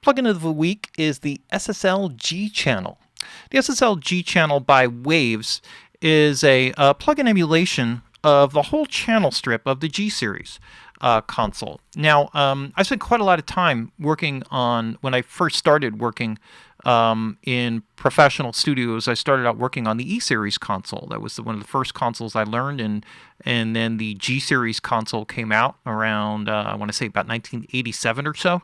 Plugin of the week is the SSL G channel. The SSL G channel by Waves is a plugin emulation of the whole channel strip of the G series console. Now, I spent quite a lot of time working on, when I first started working in professional studios, I started out working on the E series console. That was one of the first consoles I learned, and then the G series console came out around, I want to say about 1987 or so.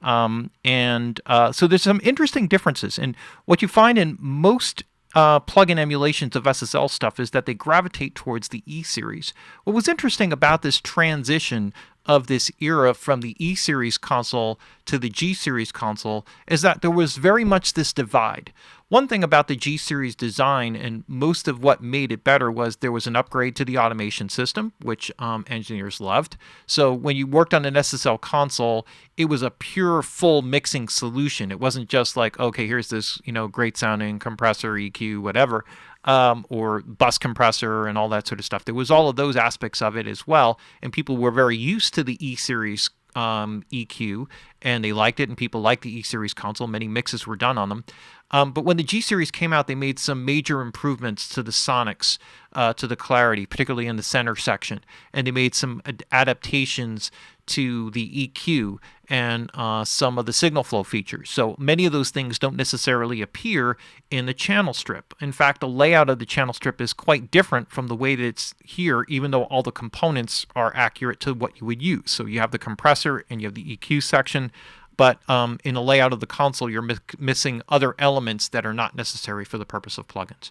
So there's some interesting differences. And what you find in most plugin emulations of SSL stuff is that they gravitate towards the E series. What was interesting about this transition of this era from the E series console to the G series console is that there was very much this divide. One thing about the G series design, and most of what made it better, was there was an upgrade to the automation system, which engineers loved. So when you worked on an SSL console, it was a pure full mixing solution. It wasn't just like, okay, here's this great sounding compressor, EQ, whatever, or bus compressor and all that sort of stuff. There was all of those aspects of it as well, and people were very used to the E series EQ, and they liked it, and people liked the E series console. Many mixes were done on them. But when the G series came out, they made some major improvements to the sonics, to the clarity, particularly in the center section, and they made some adaptations to the EQ and some of the signal flow features. So many of those things don't necessarily appear in the channel strip. In fact, the layout of the channel strip is quite different from the way that it's here, even though all the components are accurate to what you would use. So you have the compressor and you have the EQ section, but in the layout of the console, you're missing other elements that are not necessary for the purpose of plugins.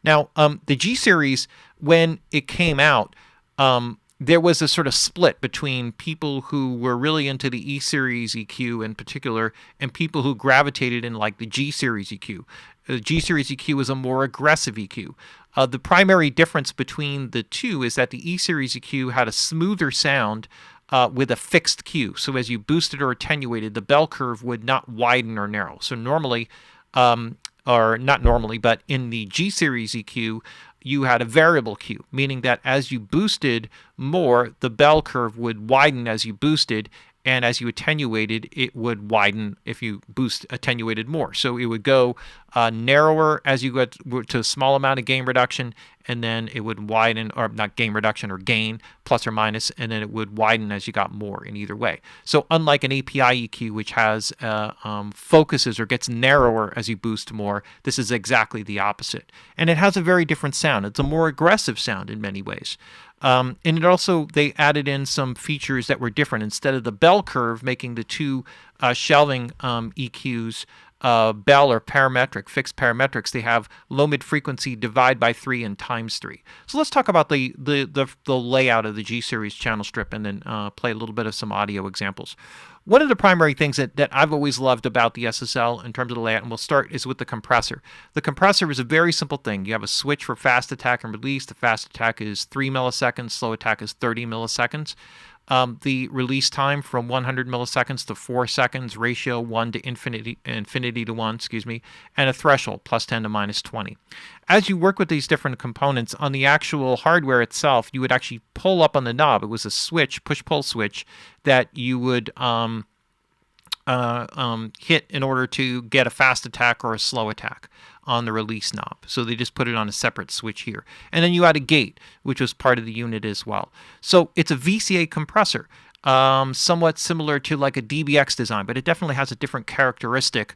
Now, the G series, when it came out, there was a sort of split between people who were really into the E series EQ in particular and people who gravitated in like the G series EQ. The G series EQ is a more aggressive EQ. The primary difference between the two is that the E series EQ had a smoother sound with a fixed Q. So as you boosted or attenuated, the bell curve would not widen or narrow. So normally, or not normally, but in the G series EQ, you had a variable Q, meaning that as you boosted more, the bell curve would widen as you boosted, and as you attenuated, it would widen if you attenuated more. So it would go narrower as you got to a small amount of gain reduction, and then it would widen, or not gain reduction, or gain, plus or minus, and then it would widen as you got more in either way. So unlike an API EQ, which has focuses or gets narrower as you boost more, this is exactly the opposite. And it has a very different sound. It's a more aggressive sound in many ways. And it also, they added in some features that were different. Instead of the bell curve making the two shelving EQs bell or parametric, fixed parametrics, they have low mid frequency divide by 3 and times 3. So let's talk about the layout of the G series channel strip, and then play a little bit of some audio examples. One of the primary things that I've always loved about the SSL in terms of the layout, and we'll start, is with the compressor. The compressor is a very simple thing. You have a switch for fast attack and release. The fast attack is 3 milliseconds, slow attack is 30 milliseconds. The release time from 100 milliseconds to 4 seconds, ratio 1 to infinity to 1, and a threshold, plus 10 to minus 20. As you work with these different components, on the actual hardware itself, you would actually pull up on the knob. It was a switch, push-pull switch, that you would hit in order to get a fast attack or a slow attack on the release knob. So they just put it on a separate switch here. And then you had a gate, which was part of the unit as well. So it's a VCA compressor, somewhat similar to like a DBX design, but it definitely has a different characteristic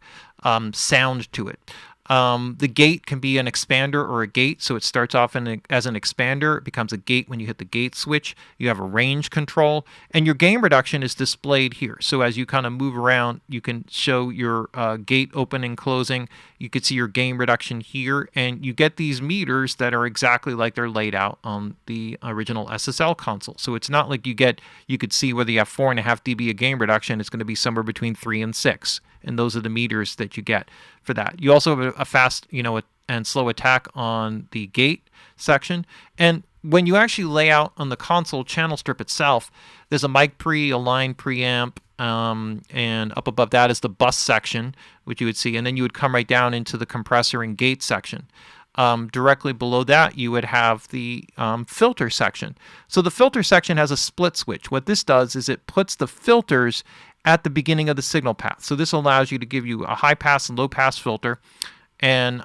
sound to it. The gate can be an expander or a gate, so it starts off as an expander. It becomes a gate when you hit the gate switch. You have a range control, and your gain reduction is displayed here. So as you kind of move around, you can show your gate opening, closing. You can see your gain reduction here, and you get these meters that are exactly like they're laid out on the original SSL console. So it's not like you could see whether you have 4.5 dB of gain reduction. It's going to be somewhere between 3 and 6. And those are the meters that you get for that. You also have a fast, and slow attack on the gate section. And when you actually lay out on the console channel strip itself, there's a mic pre, a line preamp, and up above that is the bus section, which you would see. And then you would come right down into the compressor and gate section. Directly below that, you would have the filter section. So the filter section has a split switch. What this does is it puts the filters at the beginning of the signal path. So this allows you to give you a high pass and low pass filter. And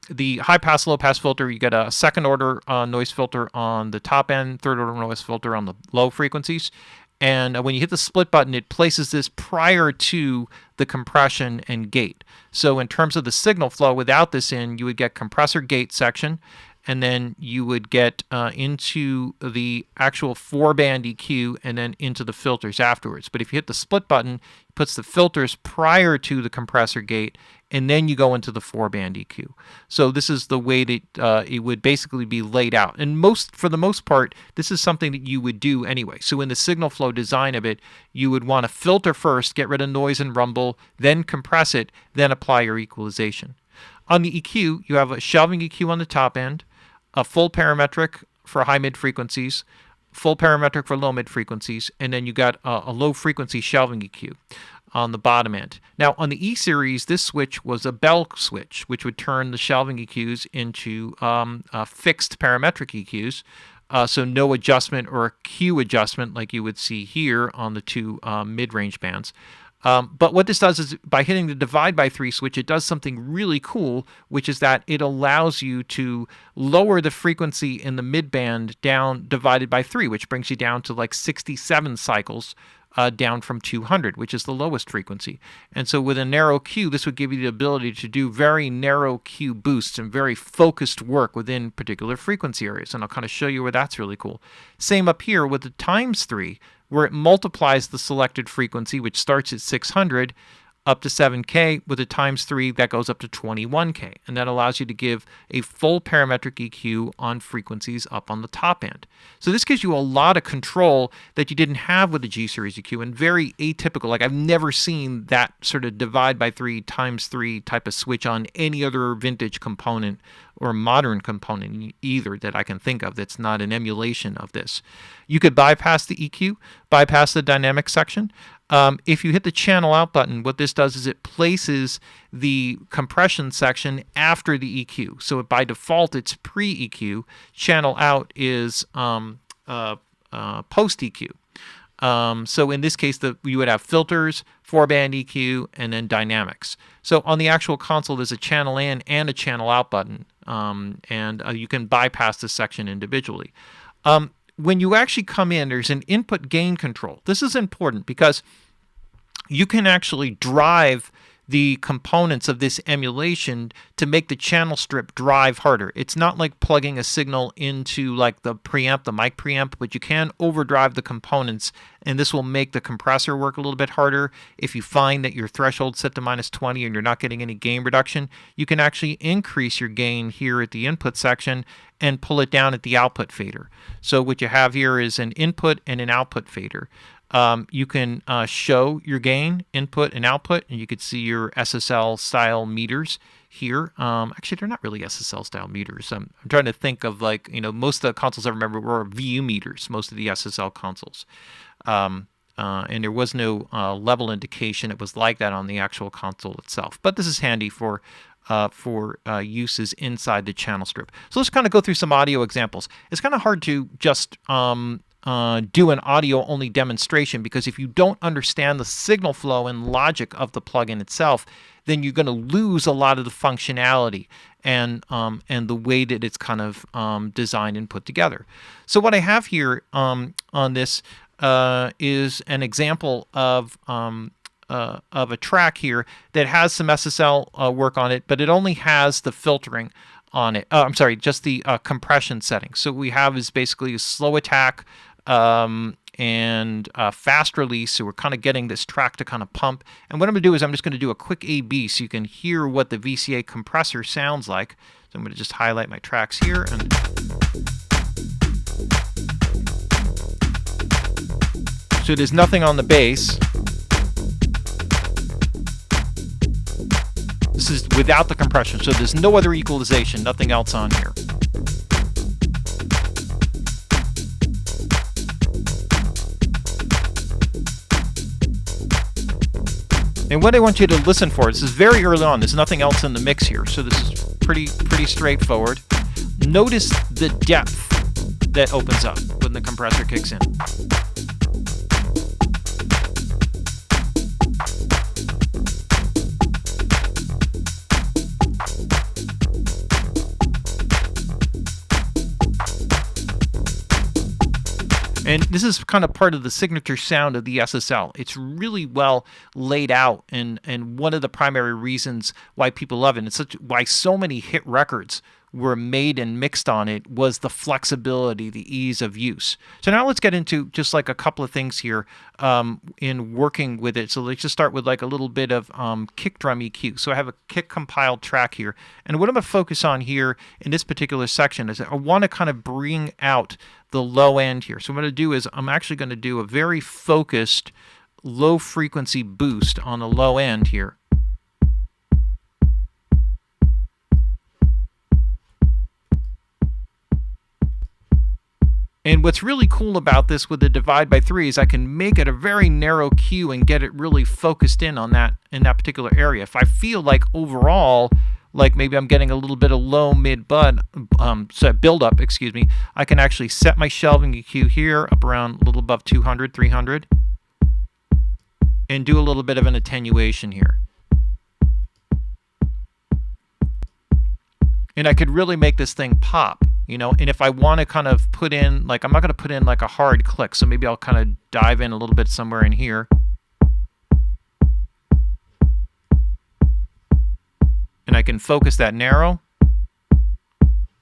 the high pass, low pass filter, you get a second order noise filter on the top end, third order noise filter on the low frequencies. And when you hit the split button, it places this prior to the compression and gate. So in terms of the signal flow, without this in, you would get compressor gate section, and then you would get into the actual 4-band EQ and then into the filters afterwards. But if you hit the split button, it puts the filters prior to the compressor gate, and then you go into the 4-band EQ. So this is the way that it would basically be laid out. And for the most part, this is something that you would do anyway. So in the signal flow design of it, you would want to filter first, get rid of noise and rumble, then compress it, then apply your equalization. On the EQ, you have a shelving EQ on the top end, a full parametric for high-mid frequencies, full parametric for low-mid frequencies, and then you got a low-frequency shelving EQ on the bottom end. Now, on the E-Series, this switch was a bell switch, which would turn the shelving EQs into fixed parametric EQs, so no adjustment or Q adjustment like you would see here on the two mid-range bands. But what this does is, by hitting the divide by 3 switch, it does something really cool, which is that it allows you to lower the frequency in the midband down divided by 3, which brings you down to like 67 cycles, down from 200, which is the lowest frequency. And so with a narrow Q, this would give you the ability to do very narrow Q boosts and very focused work within particular frequency areas. And I'll kind of show you where that's really cool. Same up here with the times 3, where it multiplies the selected frequency, which starts at 600, up to 7K. With a times 3, that goes up to 21K. And that allows you to give a full parametric EQ on frequencies up on the top end. So this gives you a lot of control that you didn't have with the G-Series EQ, and very atypical. Like, I've never seen that sort of divide by 3 times 3 type of switch on any other vintage component or modern component either that I can think of that's not an emulation of this. You could bypass the EQ, bypass the dynamic section. If you hit the channel out button, what this does is it places the compression section after the EQ. So by default, it's pre-EQ. Channel out is post-EQ. So in this case, you would have filters, 4-band EQ, and then dynamics. So on the actual console, there's a channel in and a channel out button, and you can bypass this section individually. When you actually come in, there's an input gain control. This is important because you can actually drive the components of this emulation to make the channel strip drive harder. It's not like plugging a signal into like the preamp, the mic preamp, but you can overdrive the components, and this will make the compressor work a little bit harder. If you find that your threshold's set to -20 and you're not getting any gain reduction, you can actually increase your gain here at the input section and pull it down at the output fader. So what you have here is an input and an output fader. You can show your gain, input, and output, and you could see your SSL style meters here. Actually, they're not really SSL style meters. I'm trying to think of, like, most of the consoles I remember were VU meters, most of the SSL consoles. And there was no level indication. It was like that on the actual console itself. But this is handy for uses inside the channel strip. So let's kind of go through some audio examples. It's kind of hard to just do an audio-only demonstration, because if you don't understand the signal flow and logic of the plugin itself, then you're going to lose a lot of the functionality and the way that it's kind of designed and put together. So what I have here on this is an example of a track here that has some SSL work on it, but it only has the filtering on it. I'm sorry, just the compression settings. So what we have is basically a slow attack and fast release. So we're kind of getting this track to kind of pump. And what I'm going to do is I'm just going to do a quick A/B so you can hear what the VCA compressor sounds like. So I'm going to just highlight my tracks here. And so there's nothing on the bass. This is without the compression, so there's no other equalization, nothing else on here. And what I want you to listen for, this is very early on, there's nothing else in the mix here, so this is pretty straightforward. Notice the depth that opens up when the compressor kicks in. And this is kind of part of the signature sound of the SSL. It's really well laid out, and one of the primary reasons why people love it, and why so many hit records were made and mixed on it, was the flexibility, the ease of use. So now let's get into just like a couple of things here in working with it. So let's just start with like a little bit of kick drum EQ. So I have a kick compiled track here, and what I'm going to focus on here in this particular section is I want to kind of bring out the low end here. So what I'm going to do is I'm actually going to do a very focused low frequency boost on the low end here. And what's really cool about this with the divide by 3 is I can make it a very narrow cue and get it really focused in on that particular area. If I feel like overall, like maybe I'm getting a little bit of low mid build up, I can actually set my shelving EQ here up around a little above 200, 300, and do a little bit of an attenuation here. And I could really make this thing pop, you know. And if I want to kind of put in, like, I'm not going to put in like a hard click, so maybe I'll kind of dive in a little bit somewhere in here. And I can focus that narrow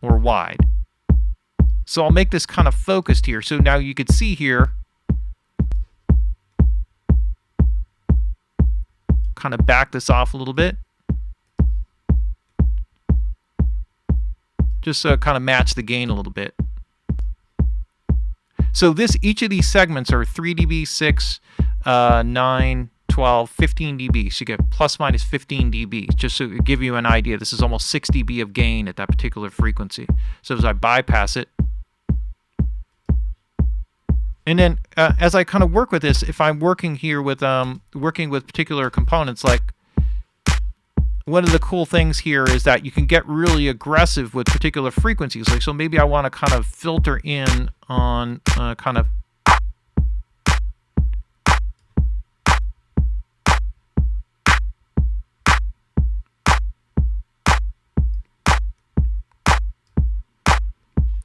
or wide. So I'll make this kind of focused here. So now you could see here, kind of back this off a little bit. Just to kind of match the gain a little bit. So each of these segments are 3 dB, 6, 9, 12, 15 dB. So you get plus minus 15 dB, just to give you an idea. This is almost 6 dB of gain at that particular frequency. So as I bypass it, and then as I kind of work with this, if I'm working here with working with particular components, like one of the cool things here is that you can get really aggressive with particular frequencies. Like, so maybe I want to kind of filter in on kind of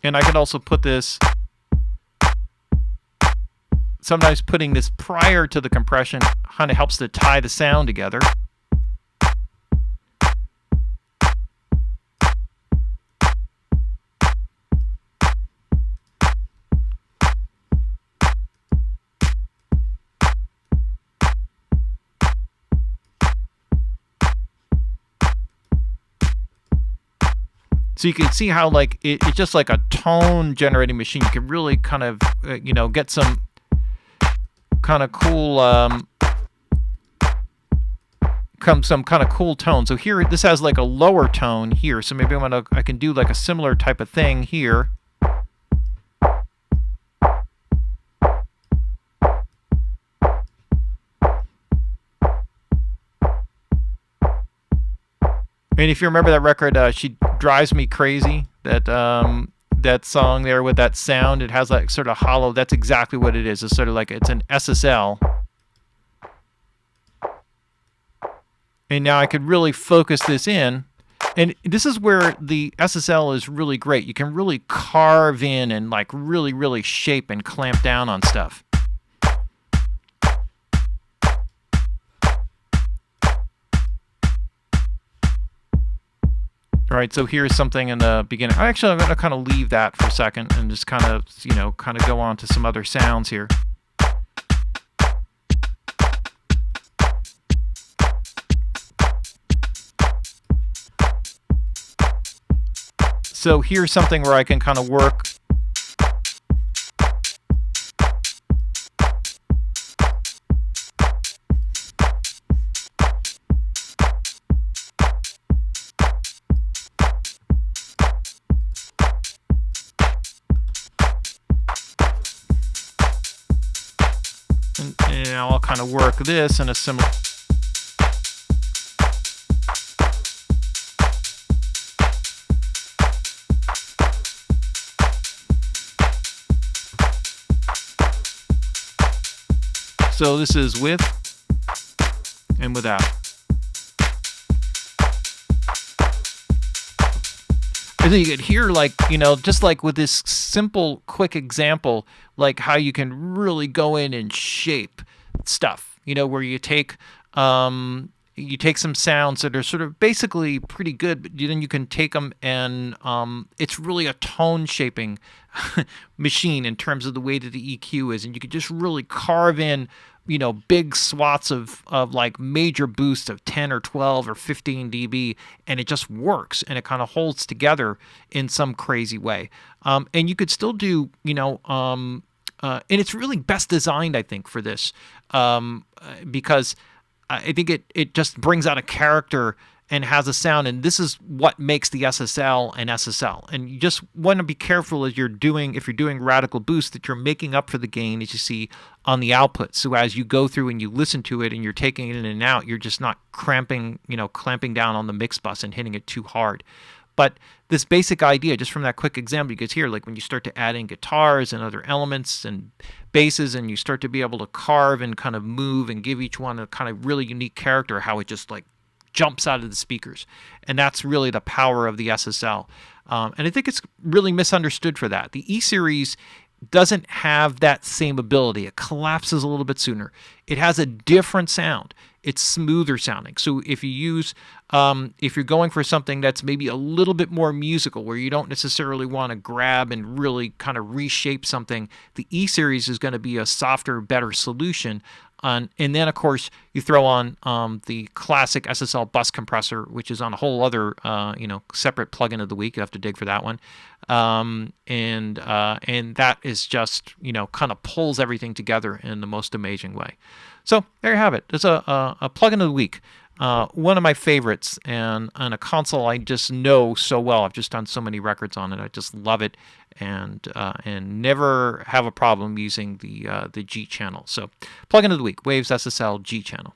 and I could also put this, sometimes putting this prior to the compression kind of helps to tie the sound together. So you can see how like it's just like a tone generating machine. You can really kind of get some kind of cool some kind of cool tone. So here this has like a lower tone here. So maybe I can do like a similar type of thing here. And if you remember that record, She Drives Me Crazy, that song there with that sound, it has like sort of hollow, that's exactly what it is. It's sort of like, it's an SSL. And now I could really focus this in. And this is where the SSL is really great. You can really carve in and like really, really shape and clamp down on stuff. All right, so here's something in the beginning. Actually, I'm going to kind of leave that for a second and just kind of, go on to some other sounds here. So here's something where I can kind of work. And I'll kind of work this in a similar. So this is with and without. And then you could hear, like, just like with this simple, quick example, like how you can really go in and shape stuff, where you take some sounds that are sort of basically pretty good, but then you can take them and it's really a tone shaping machine in terms of the way that the EQ is, and you could just really carve in big swaths of like major boosts of 10 or 12 or 15 dB, and it just works, and it kind of holds together in some crazy way. And you could still do, and it's really best designed, I think, for this, because I think it just brings out a character and has a sound, and this is what makes the SSL an SSL. And you just want to be careful if you're doing radical boost, that you're making up for the gain, as you see on the output. So as you go through and you listen to it and you're taking it in and out, you're just not clamping down on the mix bus and hitting it too hard. But this basic idea, just from that quick example, you can hear, like when you start to add in guitars and other elements and basses, and you start to be able to carve and kind of move and give each one a kind of really unique character, how it just like jumps out of the speakers. And that's really the power of the SSL. And I think it's really misunderstood for that. The E-Series doesn't have that same ability. It collapses a little bit sooner. It has a different sound. It's smoother sounding. So if you use, if you're going for something that's maybe a little bit more musical, where you don't necessarily want to grab and really kind of reshape something, the E-Series is going to be a softer, better solution. And then, of course, you throw on the classic SSL bus compressor, which is on a whole other, separate plugin of the week. You have to dig for that one. And that is just, kind of pulls everything together in the most amazing way. So there you have it. It's a plugin of the week. One of my favorites, and on a console I just know so well. I've just done so many records on it. I just love it, and never have a problem using the G channel. So, plugin of the week, Waves SSL G channel.